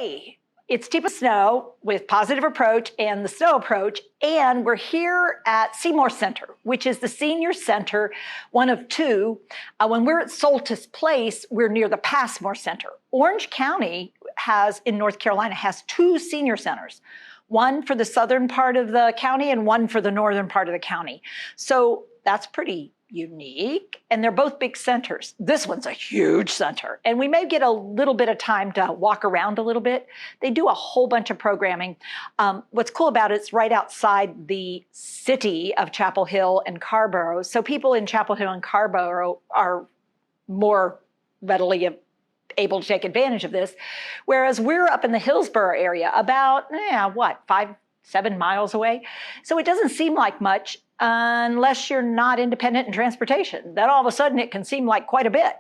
Hey, it's Deep of Snow with Positive Approach and the Snow Approach, and we're here at Seymour Center, which is the senior center, one of two. When we're at Soltis Place, we're near the Passmore Center. Orange County in North Carolina, has two senior centers, one for the southern part of the county and one for the northern part of the county. So that's pretty unique, and they're both big centers. This one's a huge center, and we may get a little bit of time to walk around a little bit. They do a whole bunch of programming. What's cool about it, it's right outside the city of Chapel Hill and Carborough, so people in Chapel Hill and Carborough are more readily able to take advantage of this, whereas we're up in the Hillsborough area, about 5-7 miles away. So it doesn't seem like much unless you're not independent in transportation. Then all of a sudden it can seem like quite a bit.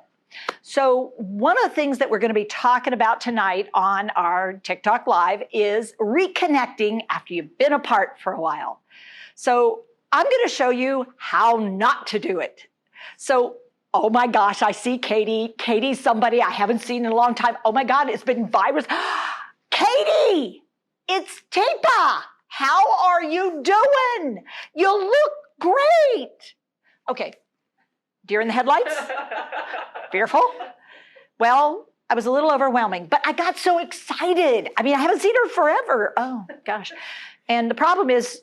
So one of the things that we're going to be talking about tonight on our TikTok Live is reconnecting after you've been apart for a while. So I'm going to show you how not to do it. So, oh my gosh, I see Katie. Katie's somebody I haven't seen in a long time. Oh my God, it's been virus. Katie, it's Tepa. How are you doing? You look great. Okay, deer in the headlights? Fearful? Well, I was a little overwhelming, but I got so excited. I mean, I haven't seen her forever. Oh gosh. And the problem is,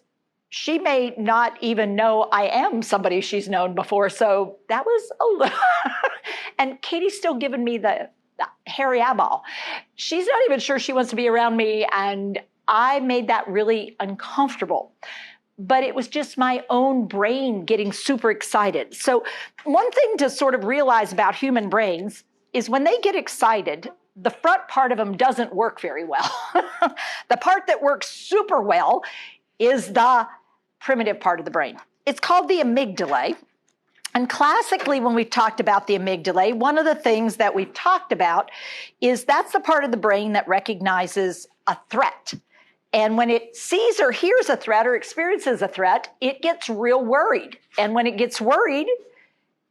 she may not even know I am somebody she's known before. So that was a little, and Katie's still giving me the hairy eyeball. She's not even sure she wants to be around me, and I made that really uncomfortable. But it was just my own brain getting super excited. So one thing to sort of realize about human brains is when they get excited, the front part of them doesn't work very well. The part that works super well is the primitive part of the brain. It's called the amygdala. And classically, when we've talked about the amygdala, one of the things that we've talked about is that's the part of the brain that recognizes a threat. And when it sees or hears a threat or experiences a threat, it gets real worried. And when it gets worried,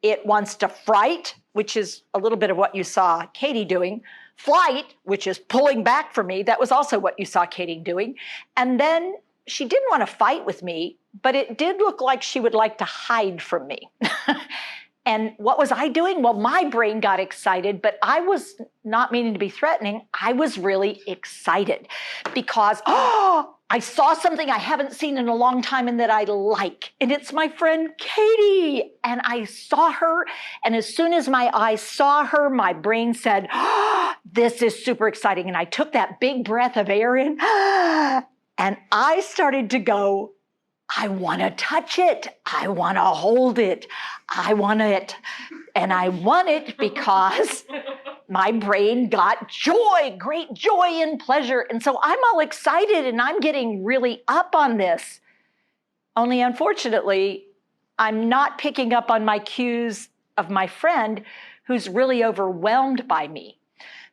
it wants to fright, which is a little bit of what you saw Katie doing. Flight, which is pulling back from me. That was also what you saw Katie doing. And then she didn't want to fight with me, but it did look like she would like to hide from me. And what was I doing? Well, my brain got excited, but I was not meaning to be threatening. I was really excited because, I saw something I haven't seen in a long time and that I like. And it's my friend Katie. And I saw her. And as soon as my eyes saw her, my brain said, this is super exciting. And I took that big breath of air in. And I started to go, I want to touch it. I want to hold it. I want it. And I want it because my brain got joy, great joy and pleasure. And so I'm all excited and I'm getting really up on this. Only unfortunately, I'm not picking up on my cues of my friend who's really overwhelmed by me.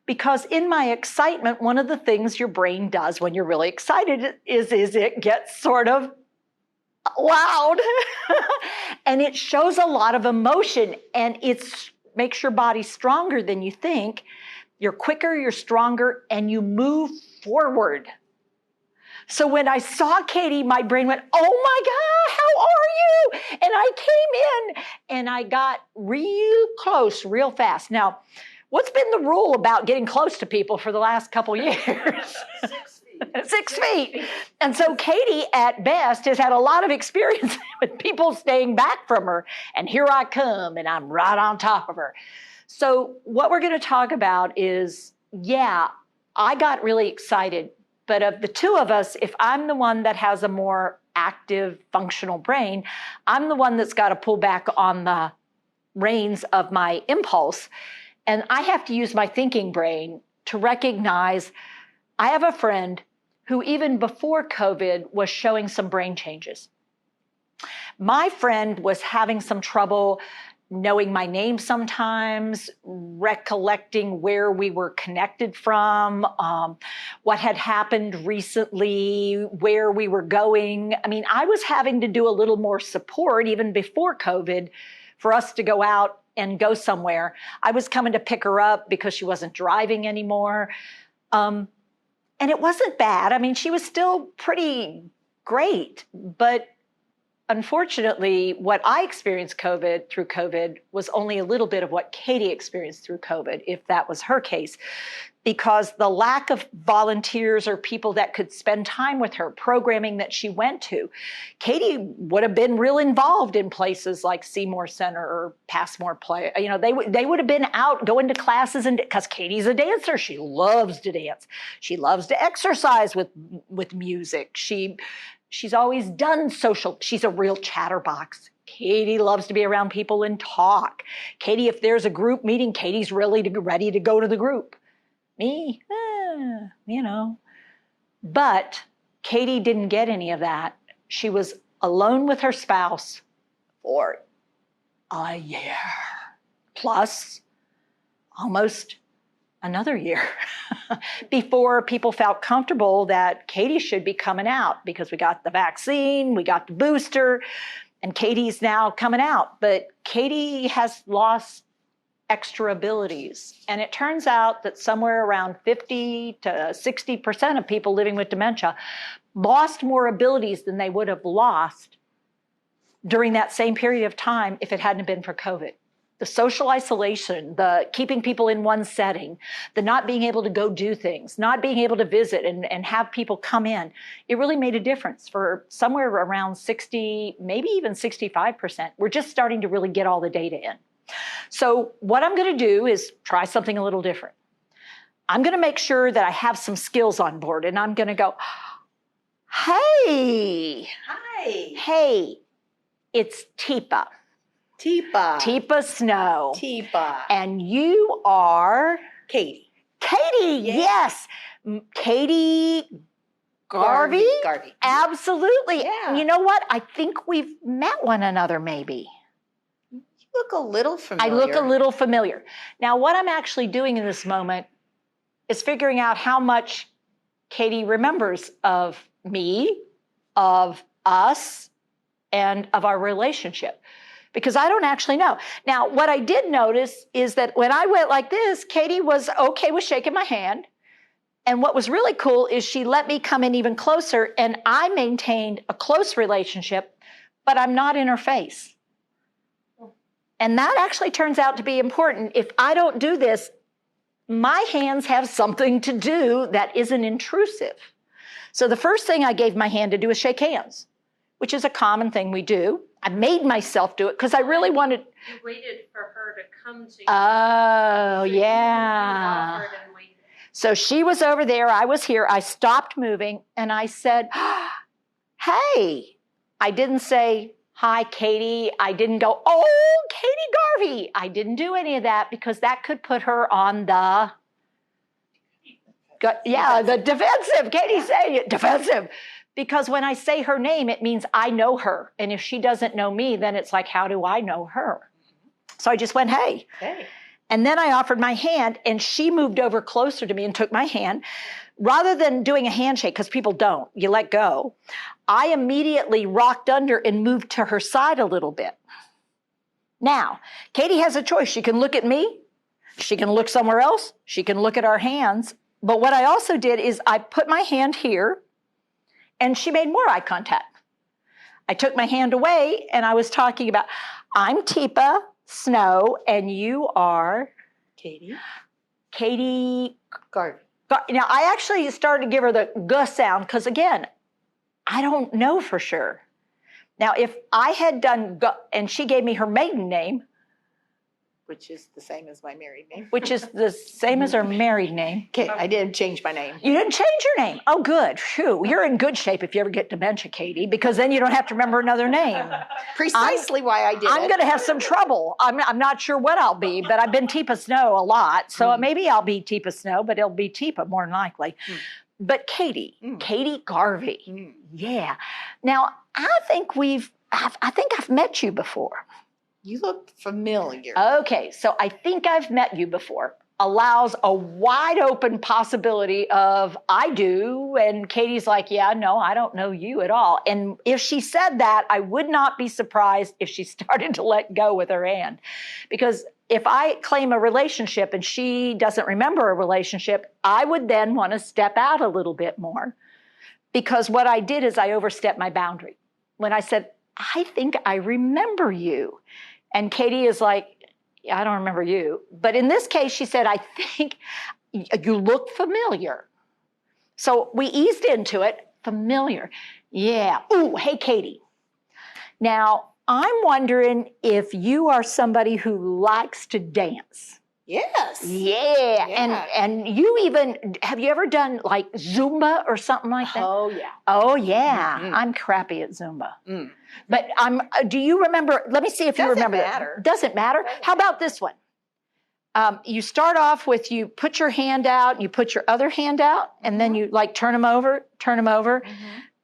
Because in my excitement, one of the things your brain does when you're really excited is it gets sort of loud. And it shows a lot of emotion, and it makes your body stronger than you think. You're quicker, you're stronger, and you move forward. So when I saw Katie, my brain went, oh my God, how are you? And I came in and I got real close real fast. Now, what's been the rule about getting close to people for the last couple years? 6 feet. And so Katie, at best, has had a lot of experience with people staying back from her. And here I come, and I'm right on top of her. So what we're going to talk about is, I got really excited. But of the two of us, if I'm the one that has a more active, functional brain, I'm the one that's got to pull back on the reins of my impulse. And I have to use my thinking brain to recognize I have a friend who even before COVID was showing some brain changes. My friend was having some trouble knowing my name sometimes, recollecting where we were connected from, what had happened recently, where we were going. I mean, I was having to do a little more support even before COVID for us to go out and go somewhere. I was coming to pick her up because she wasn't driving anymore. And it wasn't bad. I mean, she was still pretty great, but unfortunately, what I experienced through COVID was only a little bit of what Katie experienced through COVID, if that was her case, because the lack of volunteers or people that could spend time with her, programming that she went to. Katie would have been real involved in places like Seymour Center or Passmore Play. You know, they would have been out going to classes, and because Katie's a dancer, she loves to dance. She loves to exercise with music. She's always done social. She's a real chatterbox. Katie loves to be around people and talk. Katie, if there's a group meeting, Katie's really ready to go to the group. Me, you know. But Katie didn't get any of that. She was alone with her spouse for a year, plus almost another year before people felt comfortable that Katie should be coming out, because we got the vaccine, we got the booster, and Katie's now coming out. But Katie has lost extra abilities. And it turns out that somewhere around 50 to 60% of people living with dementia lost more abilities than they would have lost during that same period of time if it hadn't been for COVID. The social isolation, the keeping people in one setting, the not being able to go do things, not being able to visit and have people come in, it really made a difference for somewhere around 60, maybe even 65%. We're just starting to really get all the data in. So what I'm going to do is try something a little different. I'm going to make sure that I have some skills on board, and I'm going to go, hey. Hi. Hey, it's Teepa. Teepa Snow. Teepa. And you are? Katie. Katie, yes. Katie Garvey? Garvey. Absolutely. Yeah. You know what? I think we've met one another maybe. You look a little familiar. I look a little familiar. Now, what I'm actually doing in this moment is figuring out how much Katie remembers of me, of us, and of our relationship, because I don't actually know. Now, what I did notice is that when I went like this, Katie was okay with shaking my hand. And what was really cool is she let me come in even closer, and I maintained a close relationship, but I'm not in her face. And that actually turns out to be important. If I don't do this, my hands have something to do that isn't intrusive. So the first thing I gave my hand to do is shake hands, which is a common thing we do. I made myself do it because I really wanted. You waited for her to come to you. Oh, So yeah. You offered and waited. So she was over there, I was here, I stopped moving, and I said, hey. I didn't say, hi, Katie. I didn't go, oh, Katie Garvey. I didn't do any of that because that could put her on the, the defensive. Katie's saying it, defensive. Because when I say her name, it means I know her. And if she doesn't know me, then it's like, how do I know her? So I just went, hey. Hey. And then I offered my hand, and she moved over closer to me and took my hand. Rather than doing a handshake, because people don't, you let go, I immediately rocked under and moved to her side a little bit. Now, Katie has a choice. She can look at me. She can look somewhere else. She can look at our hands. But what I also did is I put my hand here, and she made more eye contact. I took my hand away, and I was talking about, I'm Teepa Snow, and you are? Katie Garvey. Now, I actually started to give her the G sound because, again, I don't know for sure. Now, if I had done G, and she gave me her maiden name, which is the same as my married name. Which is the same as her married name. Okay, I didn't change my name. You didn't change your name. Oh, good. Phew. You're in good shape if you ever get dementia, Katie, because then you don't have to remember another name. Precisely why I did it. I'm going to have some trouble. I'm not sure what I'll be, but I've been Teepa Snow a lot, so maybe I'll be Teepa Snow, but it'll be Teepa more than likely. But Katie Garvey, yeah. Now, I think I've met you before. You look familiar. Okay, so I think I've met you before. allows a wide open possibility of I do. And Katie's like, yeah, no, I don't know you at all. And if she said that, I would not be surprised if she started to let go with her hand. Because if I claim a relationship and she doesn't remember a relationship, I would then want to step out a little bit more. Because what I did is I overstepped my boundary. When I said, I think I remember you. And Katie is like, I don't remember you. But in this case, she said, I think you look familiar. So we eased into it, familiar. Yeah. Ooh, hey, Katie. Now, I'm wondering if you are somebody who likes to dance. Yes. Yeah. And you even, have you ever done like Zumba or something like that? Oh, yeah. Oh, yeah. Mm-hmm. I'm crappy at Zumba. Mm. But do you remember, let me see if you remember that. Doesn't matter. How about this one? You start off with, you put your hand out, you put your other hand out, and then you like turn them over.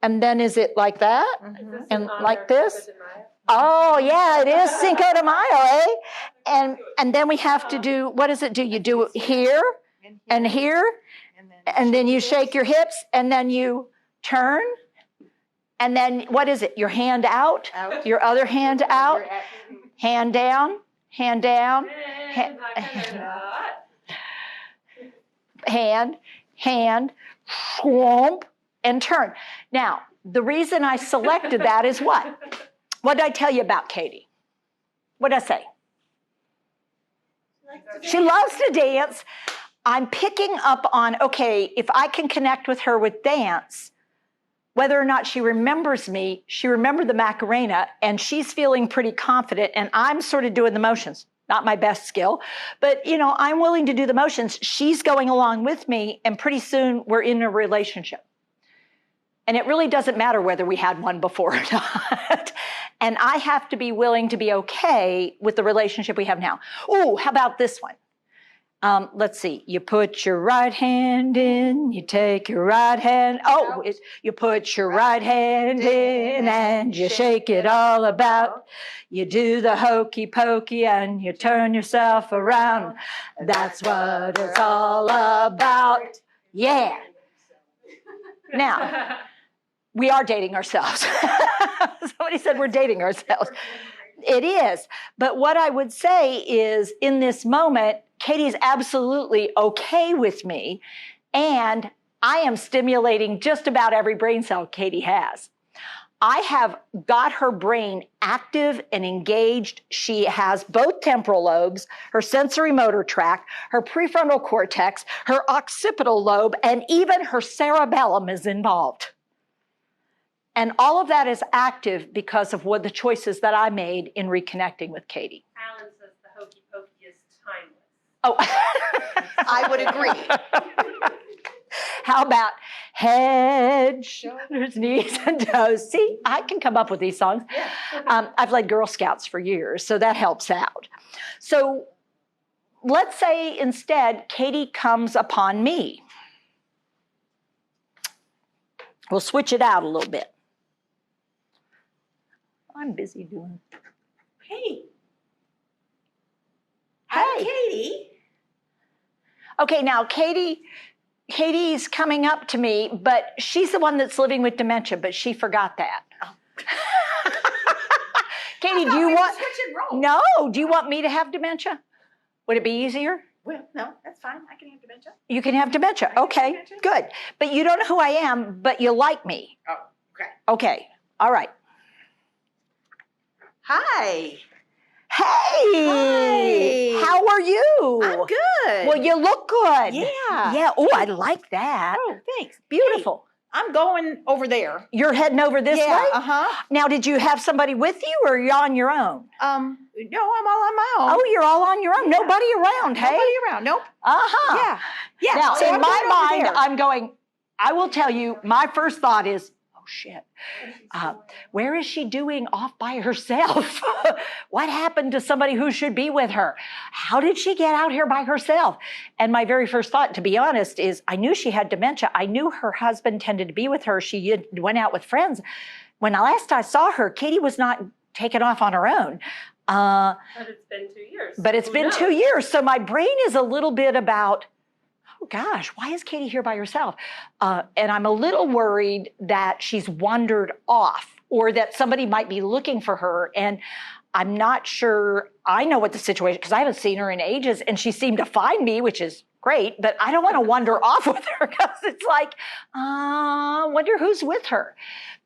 And then is it like that? And like this? Oh, yeah, it is Cinco de Mayo, eh? And then we have to do, what does it do? You do it here and here, and then you shake your hips, and then you turn. And then what is it? Your hand out, your other hand out, hand down, hand, swamp, and turn. Now, the reason I selected that is what? What did I tell you about Katie? What did I say? She loves to dance. I'm picking up on, okay, if I can connect with her with dance, whether or not she remembers me, she remembered the Macarena, and she's feeling pretty confident, and I'm sort of doing the motions. Not my best skill, but I'm willing to do the motions. She's going along with me, and pretty soon we're in a relationship. And it really doesn't matter whether we had one before or not. And I have to be willing to be okay with the relationship we have now. Oh, how about this one? Let's see. You put your right hand in, you take your right hand. Oh, you put your right hand in and you shake it all about. You do the hokey pokey and you turn yourself around. That's what it's all about. Yeah. Now, we are dating ourselves. Somebody said we're dating ourselves. It is. But what I would say is, in this moment, Katie's absolutely okay with me, and I am stimulating just about every brain cell Katie has. I have got her brain active and engaged. She has both temporal lobes, her sensory motor tract, her prefrontal cortex, her occipital lobe, and even her cerebellum is involved. And all of that is active because of what the choices that I made in reconnecting with Katie. Alan says the hokey pokey is timeless. Oh, I would agree. How about head, shoulders, knees, and toes? See, I can come up with these songs. I've led Girl Scouts for years, so that helps out. So let's say instead Katie comes upon me. We'll switch it out a little bit. I'm busy doing. Hey. Hey. Katie. Okay, now Katie's coming up to me, but she's the one that's living with dementia, but she forgot that. Oh. Katie, do you want? No, do you want me to have dementia? Would it be easier? Well, no, that's fine. I can have dementia. You can have dementia. Okay, dementia. Good. But you don't know who I am, but you like me. Oh, okay. Okay, all right. Hi. Hey. Hi. How are you? I'm good. Well, you look good. Yeah. Yeah. Oh, I like that. Oh, thanks. Beautiful. Hey, I'm going over there. You're heading over this way? Uh-huh. Now, did you have somebody with you, or are you on your own? No, I'm all on my own. Oh, you're all on your own. Yeah. Nobody around, hey? Nobody around, nope. Uh-huh. Yeah. Yeah. Now, so in my mind, there. I'm going, I will tell you, my first thought is, oh, shit. Where is she doing off by herself? What happened to somebody who should be with her? How did she get out here by herself? And my very first thought, to be honest, is I knew she had dementia. I knew her husband tended to be with her. She went out with friends. When last I saw her, Katie was not taken off on her own. But it's been 2 years. But it's Who been knows? 2 years. So my brain is a little bit about, oh gosh, why is Katie here by herself? And I'm a little worried that she's wandered off or that somebody might be looking for her. And I'm not sure I know what the situation, because I haven't seen her in ages, and she seemed to find me, which is great, but I don't want to wander off with her because it's like, wonder who's with her.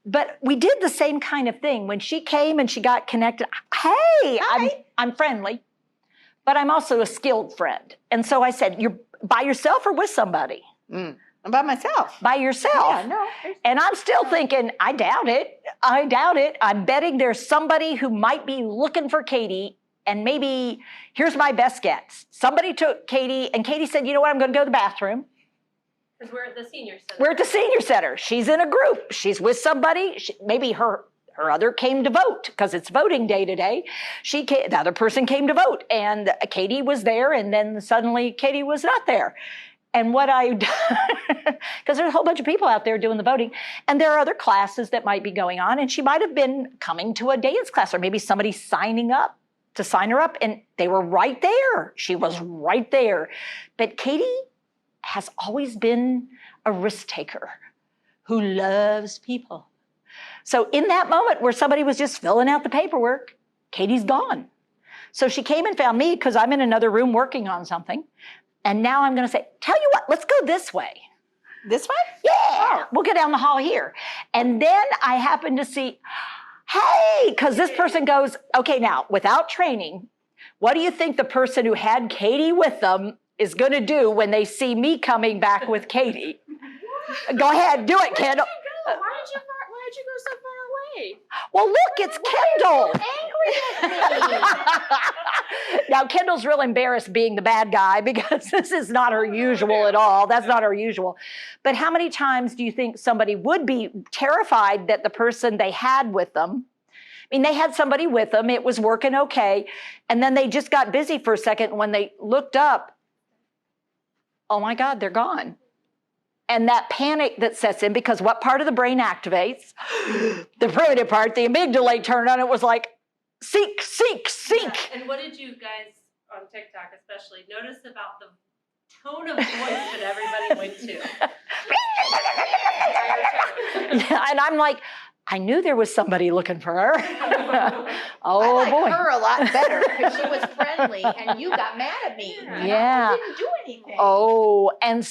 But we did the same kind of thing. When she came and she got connected, hey, I'm friendly, but I'm also a skilled friend. And so I said, you're by yourself or with somebody? I'm by myself. By yourself. Yeah, no. And I'm still thinking, I doubt it. I doubt it. I'm betting there's somebody who might be looking for Katie. And maybe, here's my best guess. Somebody took Katie, and Katie said, you know what, I'm going to go to the bathroom. Because we're at the senior center. We're at the senior center. She's in a group. She's with somebody. Maybe her other came to vote because it's voting day today. The other person came to vote, and Katie was there, and then suddenly Katie was not there. And what I, because there's a whole bunch of people out there doing the voting, and there are other classes that might be going on, and she might have been coming to a dance class, or maybe somebody signing up to sign her up, and they were right there. She was right there. But Katie has always been a risk taker who loves people. So in that moment where somebody was just filling out the paperwork, Katie's gone. So she came and found me because I'm in another room working on something. And now I'm going to say, tell you what, let's go this way. This way? Yeah, we'll go down the hall here. And then I happen to see, hey, because this person goes, okay, now, without training, what do you think the person who had Katie with them is going to do when they see me coming back with Katie? Go ahead, do it, Kendall. Why did you go so far away? Well, look, it's Kendall. Angry at me. Now, Kendall's real embarrassed being the bad guy because this is not her usual at all. That's not her usual. But how many times do you think somebody would be terrified that the person they had with them, I mean, they had somebody with them, it was working okay, and then they just got busy for a second, and when they looked up, oh my God, they're gone. And that panic that sets in, because what part of the brain activates? The primitive part, the amygdala turned on. It was like, seek, seek, seek. Yeah. And what did you guys on TikTok especially notice about the tone of voice that everybody went to? And I'm like, I knew there was somebody looking for her. Oh, I like boy. her a lot better because she was friendly and you got mad at me. Yeah. I didn't do anything. Oh, and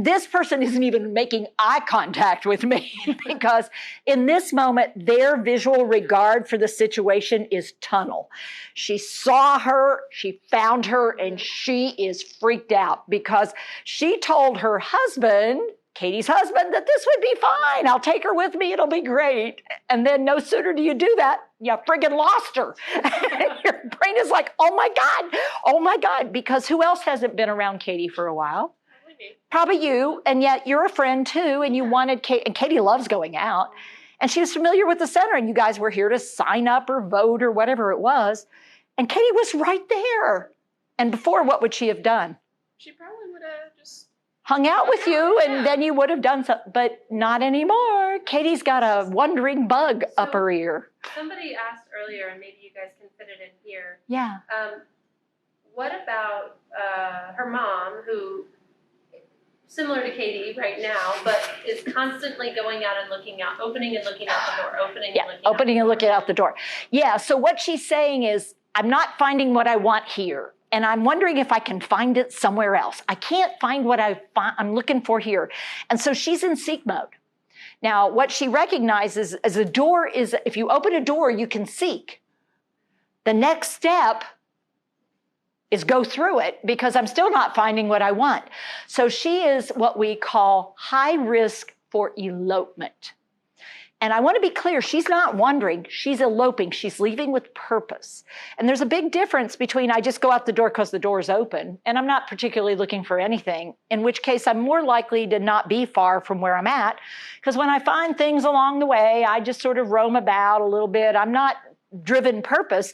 this person isn't even making eye contact with me because in this moment, their visual regard for the situation is tunnel. She saw her, she found her, and she is freaked out because she told her husband, Katie's husband, that this would be fine. I'll take her with me. It'll be great. And then no sooner do you do that, you friggin' lost her. Your brain is like, oh my God, because who else hasn't been around Katie for a while? Probably you, and yet you're a friend too, and you wanted Katie, and Katie loves going out, and she was familiar with the center, and you guys were here to sign up or vote or whatever it was, and Katie was right there. And before, what would she have done? She probably would have just hung out with you, and then you would have done something, but not anymore. Katie's got a wandering bug up her ear. Somebody asked earlier, and maybe you guys can fit it in here. Yeah. What about her mom, who, similar to Katie right now, but is constantly going out and looking out, opening and looking out the door, opening and looking out the door. Yeah, so what she's saying is, I'm not finding what I want here. And I'm wondering if I can find it somewhere else. I can't find what I'm looking for here. And so she's in seek mode. Now, what she recognizes as a door is, if you open a door, you can seek. The next step is go through it because I'm still not finding what I want. So she is what we call high risk for elopement. And I want to be clear, she's not wandering, she's eloping, she's leaving with purpose. And there's a big difference between I just go out the door because the door's open and I'm not particularly looking for anything, in which case I'm more likely to not be far from where I'm at, because when I find things along the way, I just sort of roam about a little bit. I'm not driven purpose.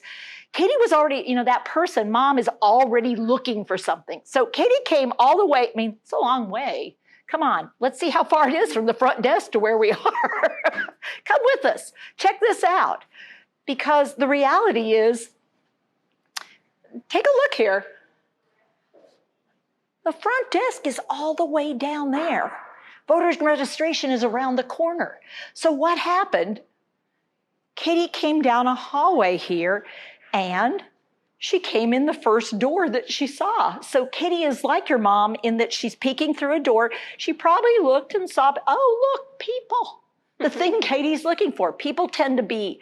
Katie was already, that person, mom, is already looking for something. So Katie came all the way, it's a long way. Come on, let's see how far it is from the front desk to where we are. Come with us. Check this out. Because the reality is, take a look here. The front desk is all the way down there. Voters registration is around the corner. So what happened? Katie came down a hallway here and she came in the first door that she saw. So Katie is like your mom in that she's peeking through a door. She probably looked and saw, oh, look, people. The thing Katie's looking for. People tend to be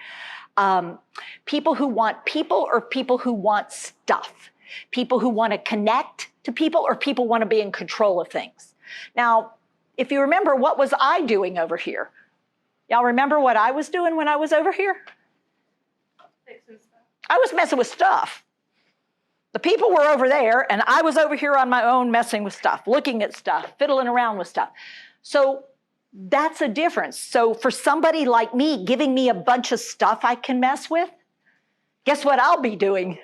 people who want people or people who want stuff. People who want to connect to people or people want to be in control of things. Now, if you remember, what was I doing over here? Y'all remember what I was doing when I was over here? Fixing stuff. I was messing with stuff. The people were over there, and I was over here on my own messing with stuff, looking at stuff, fiddling around with stuff. So that's a difference. So for somebody like me, giving me a bunch of stuff I can mess with, guess what I'll be doing?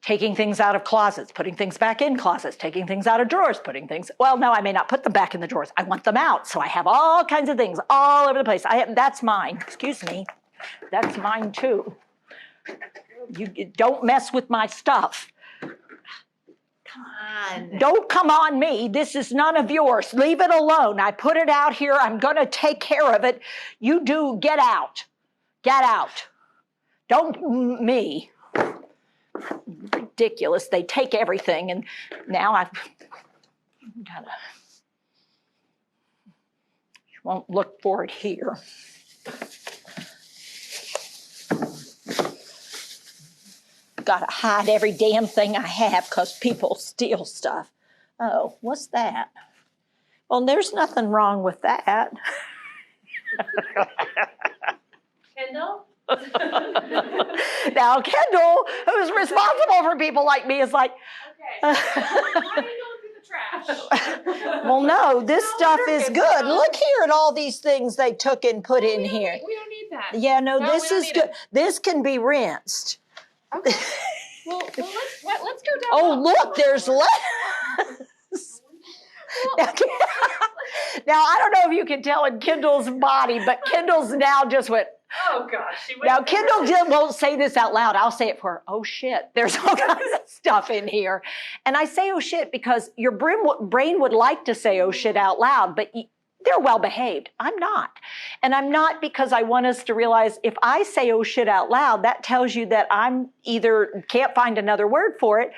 Taking things out of closets, putting things back in closets, taking things out of drawers, putting things, well, no, I may not put them back in the drawers. I want them out. So I have all kinds of things all over the place. That's mine. Excuse me. That's mine too. You don't mess with my stuff. Come on. Don't come on me. This is none of yours. Leave it alone. I put it out here. I'm going to take care of it. You do. Get out. Get out. Don't me. Ridiculous. They take everything, and now I've got to. You won't look for it here. Got to hide every damn thing I have because people steal stuff. Oh, what's that? Well, there's nothing wrong with that. Kendall? Now, Kendall, who's responsible for people like me, is like, Okay. Why are you going through the trash? well, no, this No, stuff you're is good, good. no. Look here at all these things they took and put in here. We don't need that. Yeah, no, No, this we don't is need good. it. This can be rinsed. Okay. Well, let's go down. Oh, look, there's less. Now, now, I don't know if you can tell in Kendall's body, but Kendall's now just went, Oh gosh. now Kendall won't say this out loud. I'll say it for her. Oh shit, there's all kinds of stuff in here. And I say oh shit because your brain would like to say oh shit out loud, but they're well behaved. I'm not. And I'm not because I want us to realize if I say oh shit out loud, that tells you that I'm either can't find another word for it,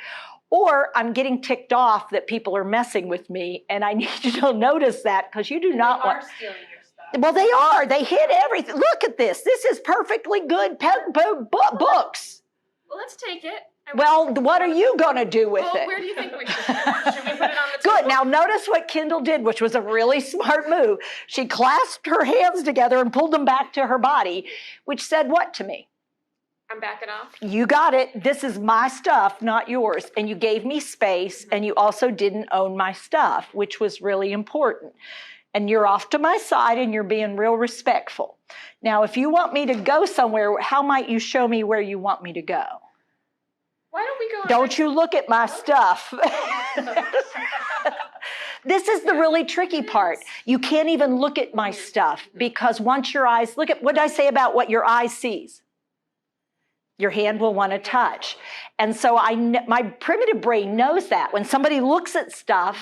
or I'm getting ticked off that people are messing with me, and I need you to notice that because you do not want. They are stealing your stuff. Well, they are. They hit everything. Look at this. This is perfectly good books. Well, let's take it. Well, what are you going to do with it? Where do you think we should put it? Should we put it on the table? Good. Now, notice what Kendall did, which was a really smart move. She clasped her hands together and pulled them back to her body, which said what to me? I'm backing off. You got it. This is my stuff, not yours. And you gave me space, and you also didn't own my stuff, which was really important. And you're off to my side, and you're being real respectful. Now, if you want me to go somewhere, how might you show me where you want me to go? Why don't we go? Don't you look at my stuff. This is the really tricky part. You can't even look at my stuff because once your eyes, look at, what did I say about what your eye sees? Your hand will want to touch. And so my primitive brain knows that. When somebody looks at stuff,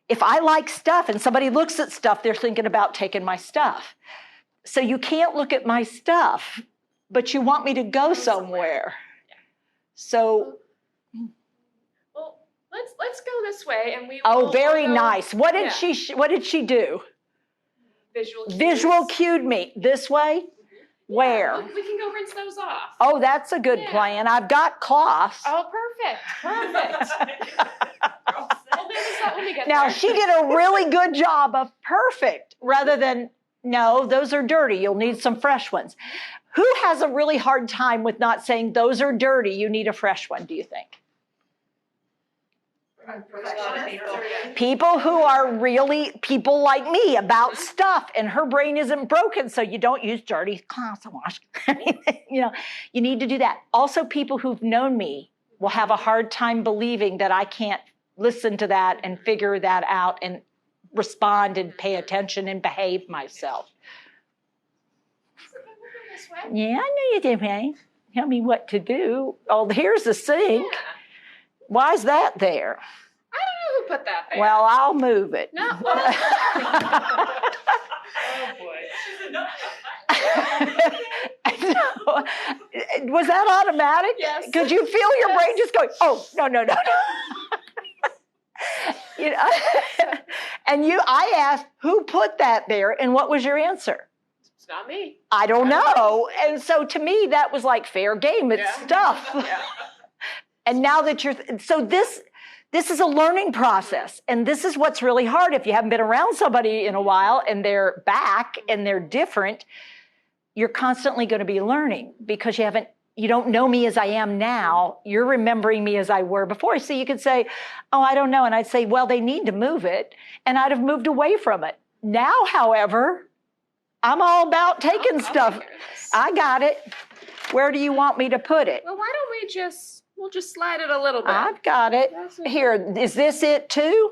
if I like stuff and somebody looks at stuff, they're thinking about taking my stuff. So you can't look at my stuff, but you want me to go somewhere. So, well, let's go this way, and we. oh, will very go, nice. What did she do? Visual cues. Visual cued me this way. Where? We can go rinse those off. Oh, that's a good plan. I've got cloths. Oh, perfect. We'll do this when we get Now, there. she did a really good job of perfect rather than, no, those are dirty. You'll need some fresh ones. Who has a really hard time with not saying those are dirty? You need a fresh one, do you think? People who are really people like me about stuff, and her brain isn't broken, so you don't use dirty cloths to wash. You need to do that. Also, people who've known me will have a hard time believing that I can't listen to that and figure that out and respond and pay attention and behave myself. Yeah, I know you did, Penny. tell me what to do. Oh, here's the sink. Yeah. Why is that there? I don't know who put that there. Well, I'll move it. No. Well, Oh boy. Was that automatic? Yes. Could you feel your brain just going, oh, no. You know, and I asked, who put that there? And what was your answer? it's not me. I don't know. And so to me, that was like fair game. It's Yeah. stuff. Yeah. And now that so this is a learning process. And this is what's really hard. If you haven't been around somebody in a while and they're back and they're different, you're constantly going to be learning because you don't know me as I am now. You're remembering me as I were before. So you could say, oh, I don't know. And I'd say, well, they need to move it. And I'd have moved away from it. Now, however, I'm all about taking I'll stuff. take care of this. I got it. Where do you want me to put it? Well, why don't we'll just slide it a little bit. I've got it. That's okay. Here, is this it too?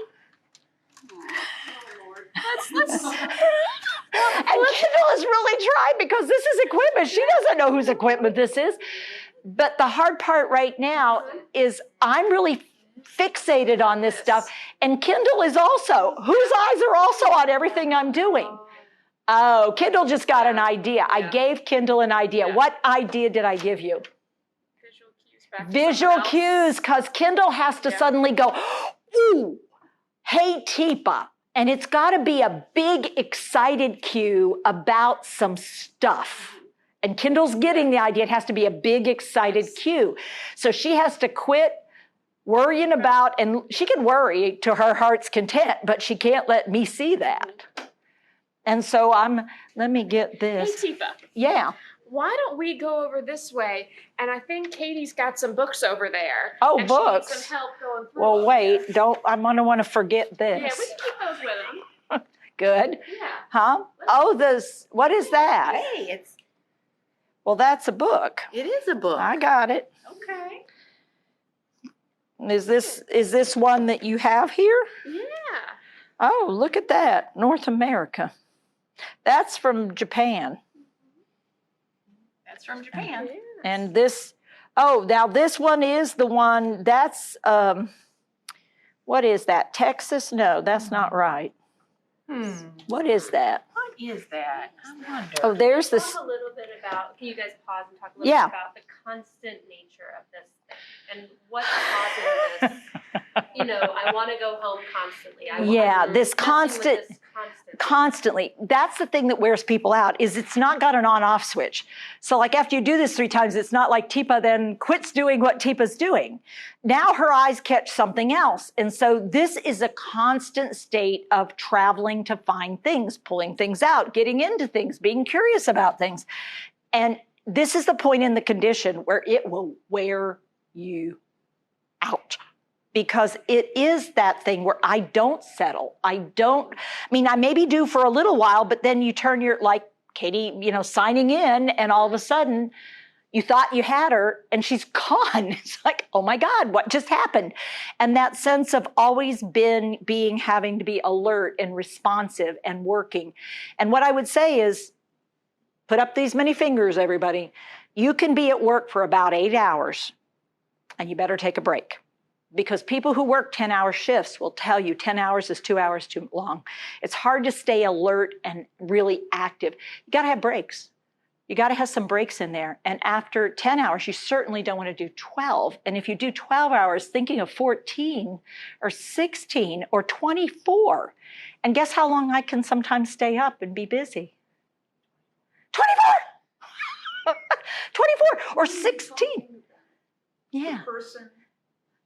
Let's And Kendall is really trying because this is equipment. She doesn't know whose equipment this is. But the hard part right now is I'm really fixated on this stuff. And Kendall is also, whose eyes are also on everything I'm doing. Oh, Kendall just got an idea. I gave Kendall an idea. Yeah. What idea did I give you? visual cues back to Visual someone else. cues, because Kendall has to Yeah. suddenly go, ooh, hey, Teepa. And it's got to be a big, excited cue about some stuff. And Kendall's getting the idea. It has to be a big, excited cue. So she has to quit worrying about, and she can worry to her heart's content, but she can't let me see that. And so let me get Hey, this. Tifa, Yeah. why don't we go over this way? And I think Katie's got some books over there. Oh, and books. She needs some help going through. Well, them. wait, I'm going to want to forget Yeah, we this. can keep those with them. Good. Yeah. Huh? Oh, what is that? Hey, Well, that's a book. it is a book. I got it. Okay. Is this one that you have here? Yeah. Oh, look at that. North America. That's from Japan. That's from Japan. Yeah. And now this one is the one that's, what is that? Texas? No, that's not right. What is that? What is that? I wonder. Oh, there's Talk this. a little bit about, can you guys pause and talk a little Yeah. bit about the constant nature of this thing and what's causing this? I want to go home constantly. Yeah, I'm this messing with this Constantly. That's the thing that wears people out is it's not got an on-off switch. So like after you do this 3 times, it's not like Teepa then quits doing what Teepa's doing. Now her eyes catch something else. And so this is a constant state of traveling to find things, pulling things out, getting into things, being curious about things. And this is the point in the condition where it will wear you out. Because it is that thing where I don't settle. I maybe do for a little while, but then you turn like Katie, signing in, and all of a sudden you thought you had her and she's gone. It's like, oh my God, what just happened? And that sense of always having to be alert and responsive and working. And what I would say is, put up these many fingers, everybody. You can be at work for about 8 hours and you better take a break. Because people who work 10-hour shifts will tell you 10 hours is 2 hours too long. It's hard to stay alert and really active. You got to have breaks. You got to have some breaks in there. And after 10 hours, you certainly don't want to do 12. And if you do 12 hours, thinking of 14 or 16 or 24. And guess how long I can sometimes stay up and be busy? 24! 24 or 16. Yeah. The person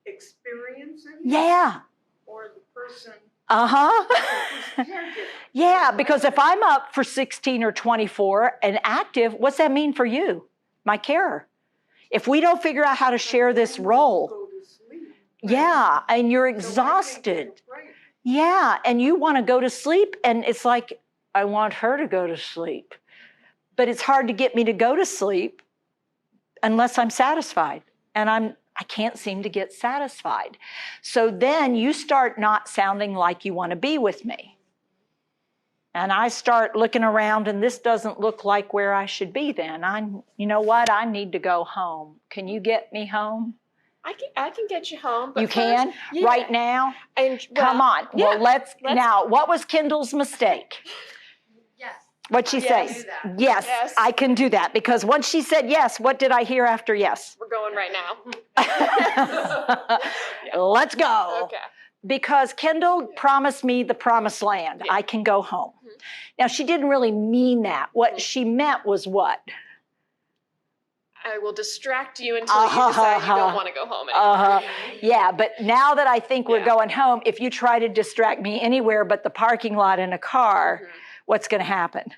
experiencing it Yeah. or the person Uh-huh. who's caregiving? Yeah, because if I'm up for 16 or 24 and active, what's that mean for you, my carer? If we don't figure out how to share this role, Go to sleep. yeah, and you're So I can't get exhausted. a break. Yeah, and you want to go to sleep, and it's like, I want her to go to sleep. But it's hard to get me to go to sleep unless I'm satisfied. And I can't seem to get satisfied. So then you start not sounding like you want to be with me. And I start looking around, and this doesn't look like where I should be then. You know what? I need to go home. Can you get me home? I can get you home. But You can? first, yeah. Right now? And, Come on. Yeah, Well, let's now, what was Kendall's mistake? Yes. What'd she Yes. say? Do that. Yes, Yes. I can do that. Because once she said yes, what did I hear after yes? We're going right now. Let's go. Okay. Because Kendall promised me the promised land. Yeah. I can go home. Mhm. Now, she didn't really mean that. What she meant was what? I will distract you until you decide you don't want to go home anymore. Yeah, but now that I think we're Yeah. going home, if you try to distract me anywhere but the parking lot in a car, Mhm. what's going to happen?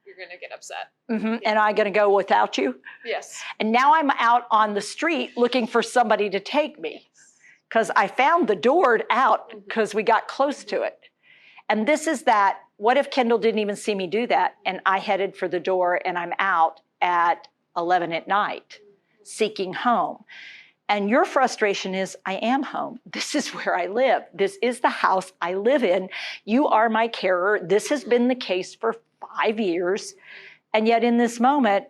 You're going to get upset. And I'm going to go without you? Yes. And now I'm out on the street looking for somebody to take me because I found the door out because we got close to it. And this is that, what if Kendall didn't even see me do that and I headed for the door and I'm out at 11 at night seeking home? And your frustration is, I am home. This is where I live. This is the house I live in. You are my carer. This has been the case for 5 years. And yet in this moment,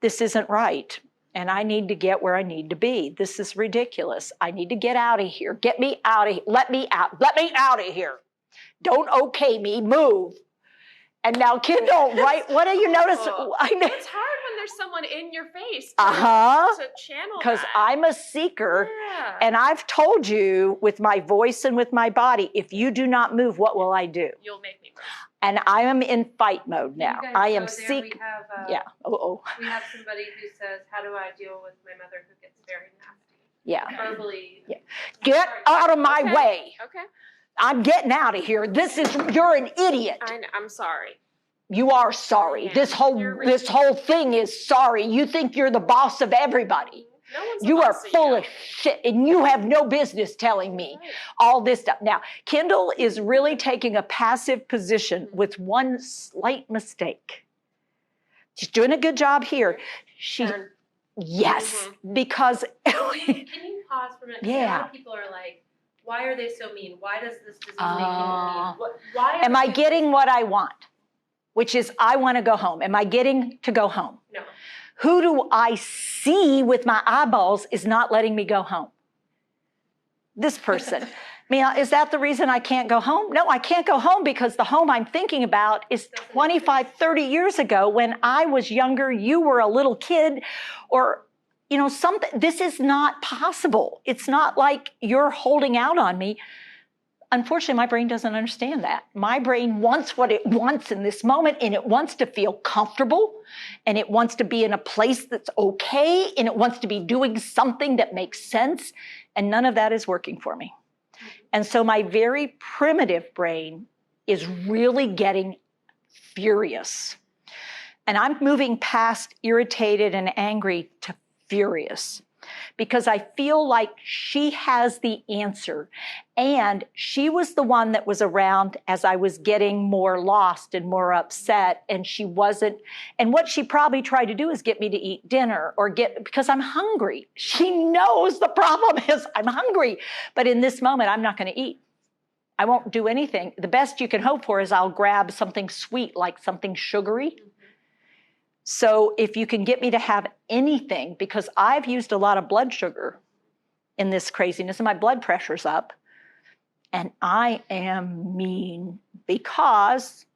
this isn't right. And I need to get where I need to be. This is ridiculous. I need to get out of here. Get me out of here. Let me out. Let me out of here. Don't okay me. Move. And now Kendall, right? What do you notice? I know. It's hard when there's someone in your face to channel Because that. I'm a seeker. Yeah. And I've told you with my voice and with my body, if you do not move, what will I do? You'll make me move. And I am in fight mode now. You guys I am go there, seek. We have, Yeah. we have somebody who says, how do I deal with my mother who gets very nasty? Yeah. Verbally. Yeah. Get out of my Okay. way. Okay. I'm getting out of here. You're an idiot. I'm sorry. You are sorry. Yeah. This whole thing is sorry. You think you're the boss of everybody. No one's You the are boss of full you. of shit, and you have no business telling me Right. all this stuff. Now, Kendall is really taking a passive position with one slight mistake. She's doing a good job here. Turn. Yes, because Can you pause for a minute? 'Cause Yeah. A lot of people are like, why are they so mean? Why does this make Uh, me mean? Why am are I they- getting what I want? Which is, I want to go home. Am I getting to go home? No. Who do I see with my eyeballs is not letting me go home? This person. Is that the reason I can't go home? No, I can't go home because the home I'm thinking about is 25, 30 years ago when I was younger, you were a little kid, or, something. This is not possible. It's not like you're holding out on me. Unfortunately, my brain doesn't understand that. My brain wants what it wants in this moment, and it wants to feel comfortable, and it wants to be in a place that's okay, and it wants to be doing something that makes sense, and none of that is working for me. And so my very primitive brain is really getting furious. And I'm moving past irritated and angry to furious, because I feel like she has the answer. And she was the one that was around as I was getting more lost and more upset, and she wasn't. And what she probably tried to do is get me to eat dinner because I'm hungry. She knows the problem is I'm hungry. But in this moment, I'm not going to eat. I won't do anything. The best you can hope for is I'll grab something sweet, like something sugary. So if you can get me to have anything, because I've used a lot of blood sugar in this craziness, and my blood pressure's up, and I am mean because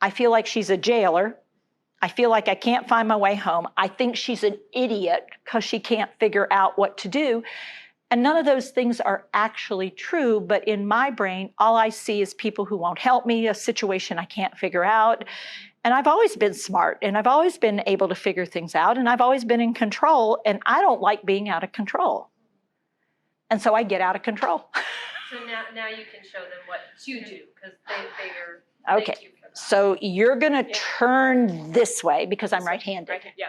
I feel like she's a jailer. I feel like I can't find my way home. I think she's an idiot because she can't figure out what to do. And none of those things are actually true, but in my brain, all I see is people who won't help me, a situation I can't figure out. And I've always been smart, and I've always been able to figure things out, and I've always been in control, and I don't like being out of control. And so I get out of control. So now you can show them what to do, because they are. Okay. Thank you for that. So you're going to turn this way because I'm right-handed. Right. Yeah.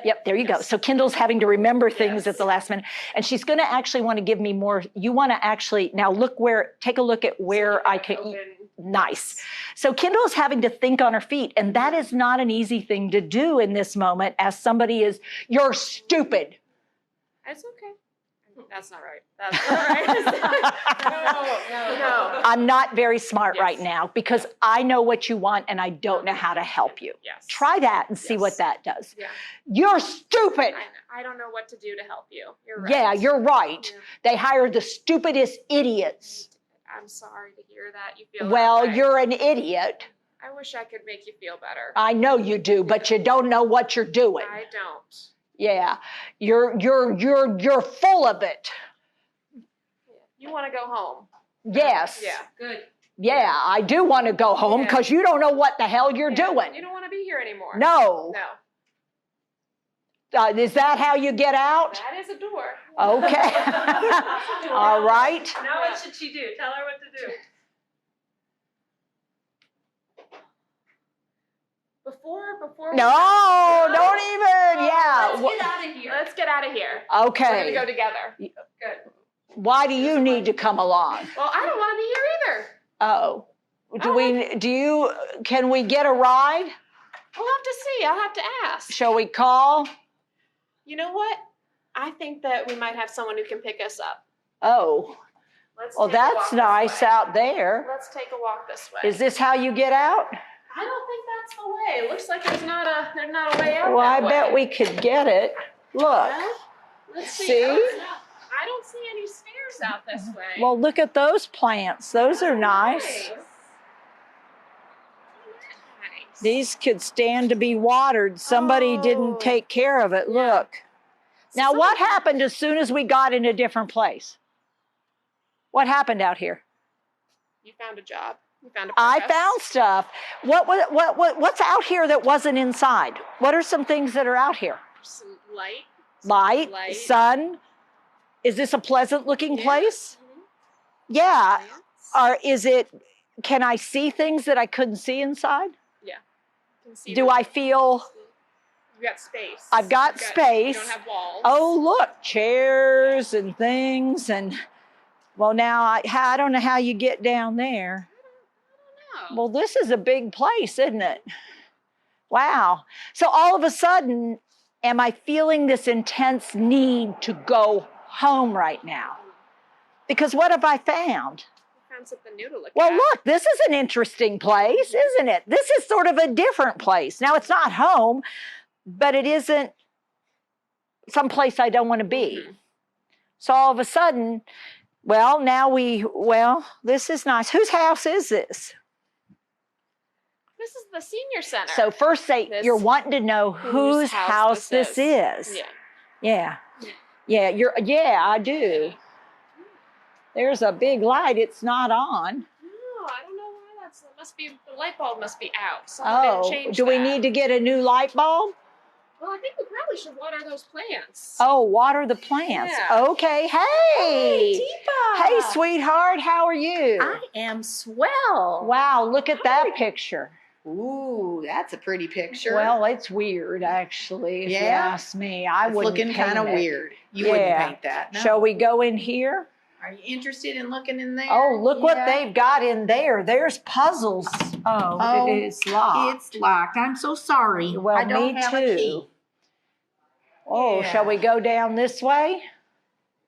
Yep, there you go. Yes. So Kendall's having to remember things Yes. at the last minute. And she's going to actually want to give me more. You want to actually, now take a look at where I can eat. Nice. So Kendall is having to think on her feet, and that is not an easy thing to do in this moment as somebody is, you're stupid. That's okay. That's not right. That's not right. No. I'm not very smart Yes. right now because I know what you want and I don't know how to help you. Yes. Try that and see Yes. what that does. Yeah. You're stupid. I don't know what to do to help you. You're right. Yeah, you're right. Yeah. They hire the stupidest idiots. I'm sorry to hear that. You feel Well, that way. you're an idiot. I wish I could make you feel better. I know you do, but you don't know what you're doing. I don't. Yeah, you're full of it. You want to go home? Yes. Yeah. Good. Yeah, I do want to go home Yeah. because you don't know what the hell you're Yeah. doing. You don't want to be here anymore. No. No. Is that how you get out? That is a door. Okay. All right. Now what should she do? Tell her what to do. Before. No, don't even. Yeah. Let's get out of here. Let's get out of here. We're Okay. gonna go together. Good. Why do you need to come along? Well, I don't want to be here either. Oh. Can we get a ride? We'll have to see. I'll have to ask. Shall we call? You know what? I think that we might have someone who can pick us up. Oh. Let's Well, take a walk that's this nice way. out there. Let's take a walk this way. Is this how you get out? I don't think that's the way. It looks like there's not a way out. Well, I that bet way. we could get it. Look. Well, let's see. See? I don't see any stairs out this way. Well, look at those plants. Those are nice. Nice. These could stand to be watered. Somebody Oh. didn't take care of it. Look. Now, what happened as soon as we got in a different place? What happened out here? You found a job. You found a I purpose. found stuff. What's out here that wasn't inside? What are some things that are out here? Some light. Light, sun. Is this a pleasant looking Yeah. place? Mhm. Yeah. Plants. Can I see things that I couldn't see inside? You can see Do the- I feel, You've got space. I've got You space. don't have walls. oh, look, chairs and things. And well, now I don't know how you get down there. I don't know. Well, this is a big place, isn't it? Wow. So all of a sudden, am I feeling this intense need to go home right now? Because what have I found? You found something new to look Well, at. look, this is an interesting place, isn't it? This is sort of a different place. Now, it's not home, but it isn't someplace I don't want to be. Mhm. So all of a sudden, this is nice. Whose house is this? This is the senior center. So first say This- you're wanting to know whose house this is. Yeah. Yeah, I do. There's a big light. It's not on. No, I don't know why that's. It must be the light bulb must be out. Oh, Someone didn't change do we that. need to get a new light bulb? Well, I think we probably should water those plants. Oh, water the plants. Yeah. Okay. Hey. Deepa. Hey, sweetheart. How are you? I am swell. Wow, look at that picture. Ooh, that's a pretty picture. Well, it's weird, actually, if you Yeah? ask me. I it's wouldn't looking kind of paint it. weird. You wouldn't Yeah. paint that. No. Shall we go in here? Are you interested in looking in there? Oh, look what Yeah. they've got in there. There's puzzles. Oh, Oh, it is locked. It's locked. I'm so sorry. Well, I don't me have too. a key. Oh, Yeah. shall we go down this way?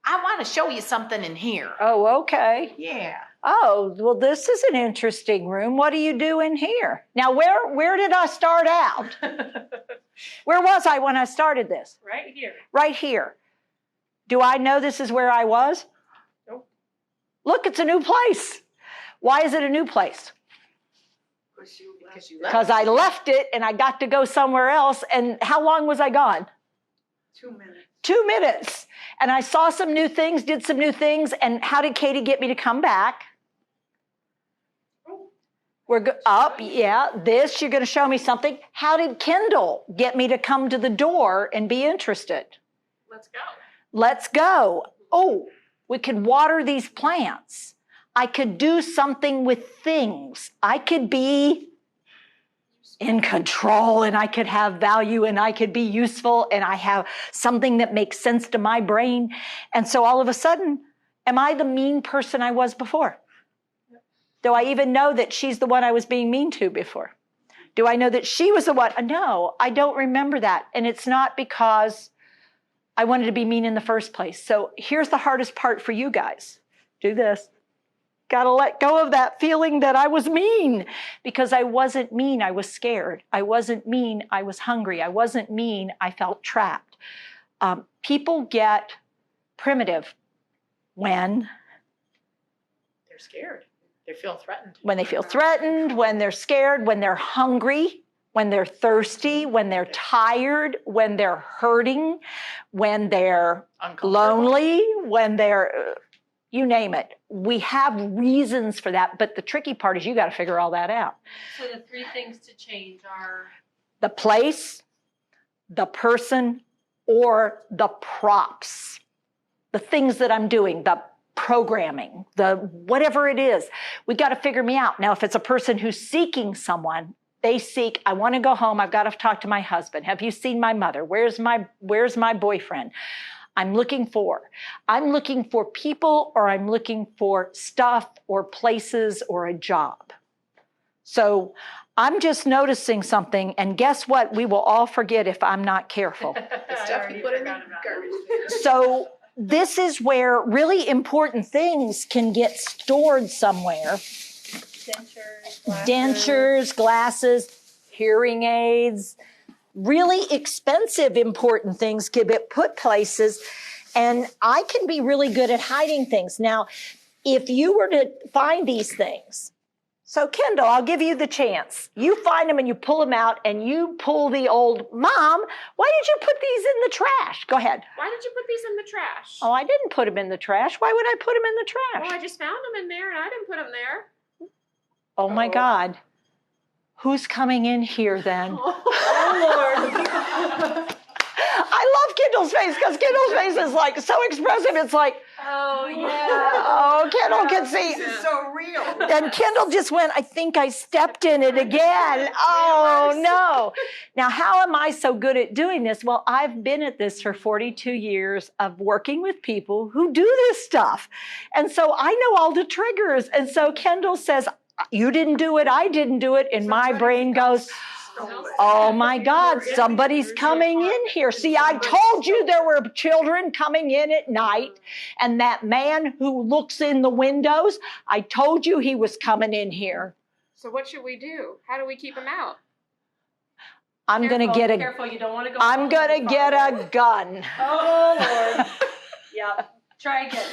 I want to show you something in here. Oh, okay. Yeah. Oh, well, this is an interesting room. What do you do in here? Now, where did I start out? Where was I when I started this? Right here. Right here. Do I know this is where I was? Nope. Look, it's a new place. Why is it a new place? Because you left. Because I left it and I got to go somewhere else. And how long was I gone? 2 minutes. 2 minutes. And I saw some new things, did some new things. And how did Katie get me to come back? We're up, yeah. This, you're going to show me something. How did Kendall get me to come to the door and be interested? Let's go. Let's go. Oh, we could water these plants. I could do something with things. I could be in control and I could have value and I could be useful and I have something that makes sense to my brain. And so all of a sudden, am I the mean person I was before? Do I even know that she's the one I was being mean to before? Do I know that she was the one? No, I don't remember that. And it's not because I wanted to be mean in the first place. So here's the hardest part for you guys. Do this. Got to let go of that feeling that I was mean, because I wasn't mean. I was scared. I wasn't mean. I was hungry. I wasn't mean. I felt trapped. People get primitive when They're scared. They feel threatened. when they feel threatened, when they're scared, when they're hungry, when they're thirsty, when they're tired, when they're hurting, when they're lonely, when they're, you name it. We have reasons for that, but the tricky part is you got to figure all that out. So the 3 things to change are The place, the person, or the props, the things that I'm doing, the programming, the whatever it is. We got to figure me out. Now, if it's a person who's seeking someone, they seek, I want to go home. I've got to talk to my husband. Have you seen my mother? Where's my boyfriend? I'm looking for people, or I'm looking for stuff or places or a job. So I'm just noticing something, and guess what? We will all forget if I'm not careful. The stuff you put in the garbage. So this is where really important things can get stored somewhere. Dentures, glasses, hearing aids, really expensive, important things can get put places. And I can be really good at hiding things. Now, if you were to find these things, so Kendall, I'll give you the chance. You find them and you pull them out and you pull the old, Mom, why did you put these in the trash? Go ahead. Why did you put these in the trash? Oh, I didn't put them in the trash. Why would I put them in the trash? Well, I just found them in there and I didn't put them there. Oh my God. Who's coming in here then? I love Kendall's face, because Kendall's face is like so expressive. It's like, oh yeah. Oh, Kendall can see. This is so real. And Kendall just went, I think I stepped in it again. Oh no. Now, how am I so good at doing this? Well, I've been at this for 42 years of working with people who do this stuff. And so I know all the triggers. And so Kendall says, you didn't do it, I didn't do it. And my brain goes, oh my God, somebody's coming in here. See, I told you there were children coming in at night. And that man who looks in the windows, I told you he was coming in here. So what should we do? How do we keep him out? I'm going to get Careful, you don't want to go. I'm going to get a gun. Oh Lord. Yep. Try again.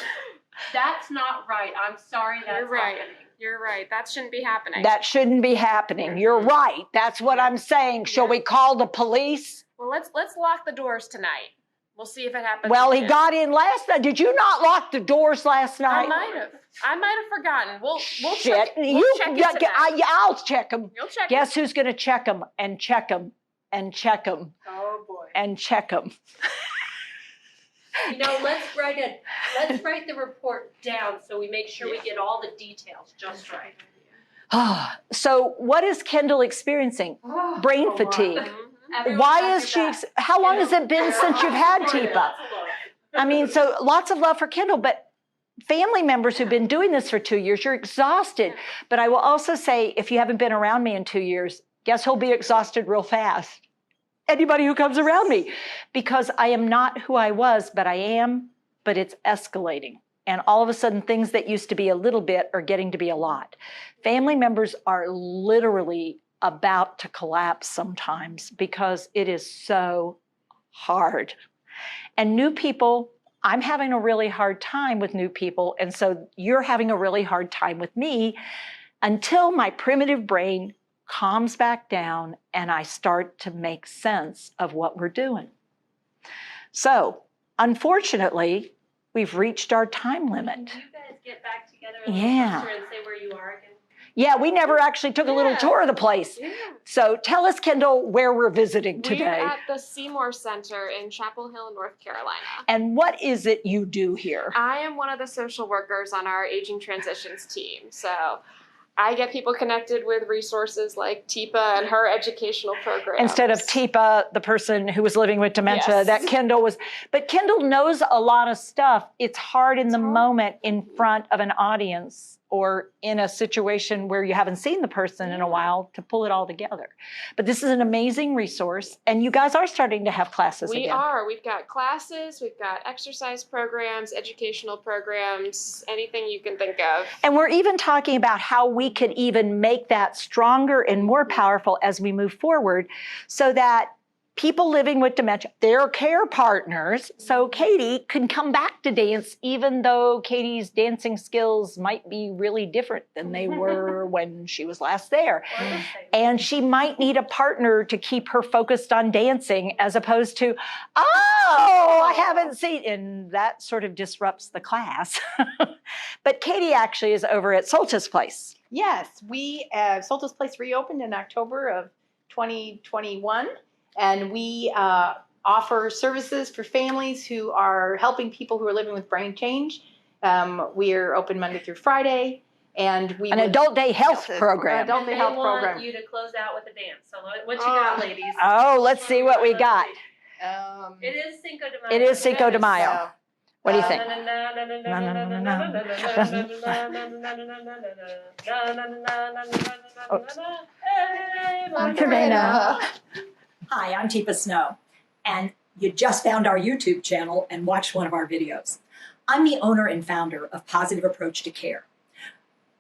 That's not right. I'm sorry that's You're right. happening. You're right. That shouldn't be happening. That shouldn't be happening. You're right. That's what I'm saying. Shall we call the police? Well, let's lock the doors tonight. We'll see if it happens. Well, he again. got in last night. Did you not lock the doors last night? I might have forgotten. We'll Shit. check. We'll check it tonight. I'll check them. You'll check. Guess who's going to check them and check them and check them Oh, boy. and check them? You know, let's write the report down so we make sure we get all the details just right. So what is Kendall experiencing? Brain fatigue. Mhm. Why is she, how long has it been since you've had TIPA? I mean, so lots of love for Kendall, but family members who've been doing this for 2 years, you're exhausted. But I will also say, if you haven't been around me in 2 years, guess who'll be exhausted real fast? Anybody who comes around me, because I am not who I was, but I am, but it's escalating. And all of a sudden, things that used to be a little bit are getting to be a lot. Family members are literally about to collapse sometimes because it is so hard. And new people, I'm having a really hard time with new people. And so you're having a really hard time with me until my primitive brain calms back down and I start to make sense of what we're doing. So, unfortunately, we've reached our time limit. Can you guys get back together Yeah. and say where you are again? Yeah, we never actually took a little tour of the place. Yeah. So tell us, Kendall, where we're visiting today. We're at the Seymour Center in Chapel Hill, North Carolina. And what is it you do here? I am one of the social workers on our Aging Transitions team. So I get people connected with resources like TIPA and her educational programs. Instead of TIPA, the person who was living with dementia, Yes. that Kendall was. But Kendall knows a lot of stuff. It's hard in the moment in front of an audience or in a situation where you haven't seen the person in a while to pull it all together. But this is an amazing resource. And you guys are starting to have classes We again. are. We've got classes, we've got exercise programs, educational programs, anything you can think of. And we're even talking about how we could even make that stronger and more powerful as we move forward so that people living with dementia, their care partners, so Katie can come back to dance even though Katie's dancing skills might be really different than they were when she was last there. And she might need a partner to keep her focused on dancing as opposed to, oh, I haven't seen, and that sort of disrupts the class. But Katie actually is over at Soltis Place. Yes, we Soltis Place reopened in October of 2021, and we offer services for families who are helping people who are living with brain change. We are open Monday through Friday, and we An adult day health program. Adult day And health they want program. you to close out with a dance. So what you got, ladies? Oh, let's see what we got. It is Cinco de Mayo. It is Cinco de Mayo. So, What do you think? Macarena. Hi, I'm Tifa Snow, and you just found our YouTube channel and watched one of our videos. I'm the owner and founder of Positive Approach to Care.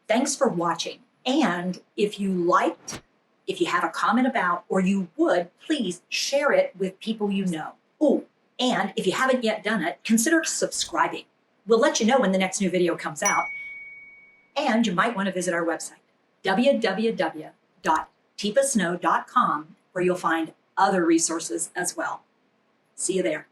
Thanks for watching, and if you liked, if you have a comment about, or you would, please share it with people you know. Oh, and if you haven't yet done it, consider subscribing. We'll let you know when the next new video comes out, and you might want to visit our website, www.tifasnow.com, where you'll find other resources as well. See you there.